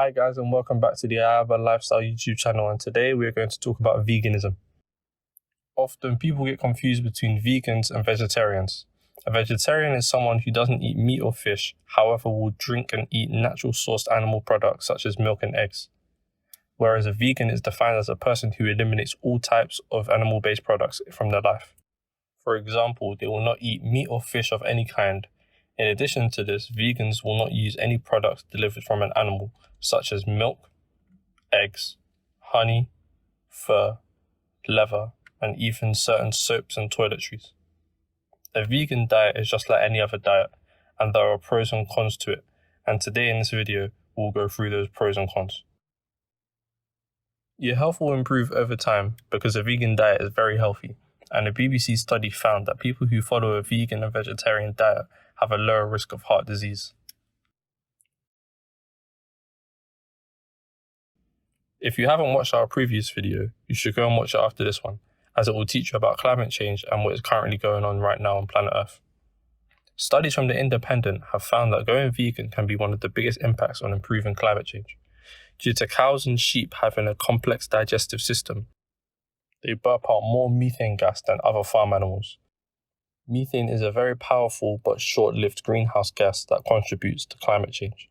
Hi guys, and welcome back to the I Have a Lifestyle YouTube channel, and today we're going to talk about veganism. Often people get confused between vegans and vegetarians. A vegetarian is someone who doesn't eat meat or fish, however will drink and eat natural sourced animal products such as milk and eggs. Whereas a vegan is defined as a person who eliminates all types of animal-based products from their life. For example, they will not eat meat or fish of any kind. In addition to this, vegans will not use any products delivered from an animal, such as milk, eggs, honey, fur, leather, and even certain soaps and toiletries. A vegan diet is just like any other diet, and there are pros and cons to it, and today in this video, we'll go through those pros and cons. Your health will improve over time because a vegan diet is very healthy, and a BBC study found that people who follow a vegan and vegetarian diet have a lower risk of heart disease. If you haven't watched our previous video, you should go and watch it after this one, as it will teach you about climate change and what is currently going on right now on planet Earth. Studies from The Independent have found that going vegan can be one of the biggest impacts on improving climate change. Due to cows and sheep having a complex digestive system, they burp out more methane gas than other farm animals. Methane is a very powerful but short-lived greenhouse gas that contributes to climate change.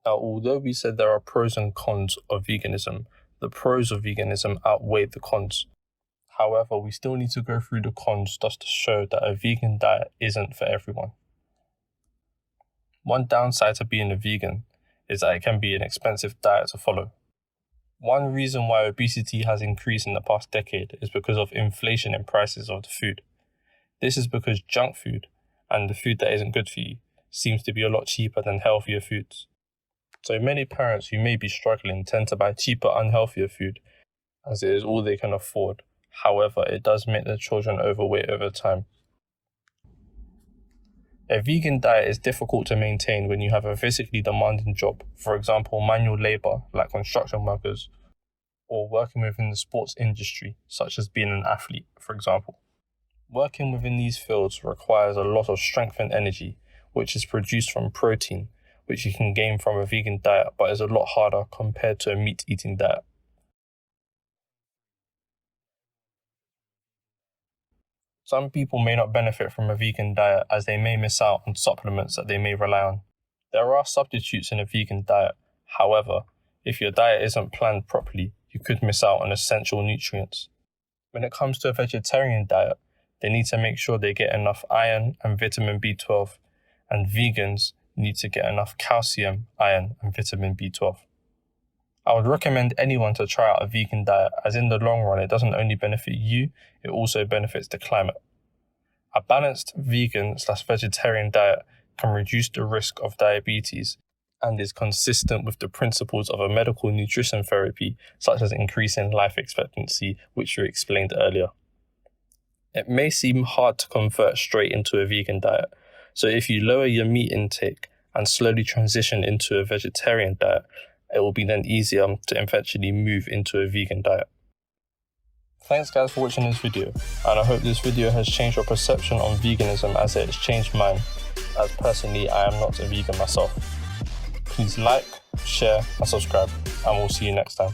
Now, although we said there are pros and cons of veganism, the pros of veganism outweigh the cons. However, we still need to go through the cons just to show that a vegan diet isn't for everyone. One downside to being a vegan is that it can be an expensive diet to follow. One reason why obesity has increased in the past decade is because of inflation in prices of the food. This is because junk food, and the food that isn't good for you, seems to be a lot cheaper than healthier foods. So many parents who may be struggling tend to buy cheaper, unhealthier food, as it is all they can afford. However, it does make their children overweight over time. A vegan diet is difficult to maintain when you have a physically demanding job, for example, manual labor like construction workers, or working within the sports industry, such as being an athlete, for example. Working within these fields requires a lot of strength and energy, which is produced from protein, which you can gain from a vegan diet, but is a lot harder compared to a meat-eating diet. Some people may not benefit from a vegan diet as they may miss out on supplements that they may rely on. There are substitutes in a vegan diet. However, if your diet isn't planned properly, you could miss out on essential nutrients. When it comes to a vegetarian diet, they need to make sure they get enough iron and vitamin B12, and vegans need to get enough calcium, iron, and vitamin B12. I would recommend anyone to try out a vegan diet, as in the long run it doesn't only benefit you, it also benefits the climate. A balanced vegan/vegetarian diet can reduce the risk of diabetes and is consistent with the principles of a medical nutrition therapy, such as increasing life expectancy, which we explained earlier. It may seem hard to convert straight into a vegan diet, so if you lower your meat intake and slowly transition into a vegetarian diet, it will be then easier to eventually move into a vegan diet. Thanks guys for watching this video, and I hope this video has changed your perception on veganism as it has changed mine, as personally I am not a vegan myself. Please like, share and subscribe, and we'll see you next time.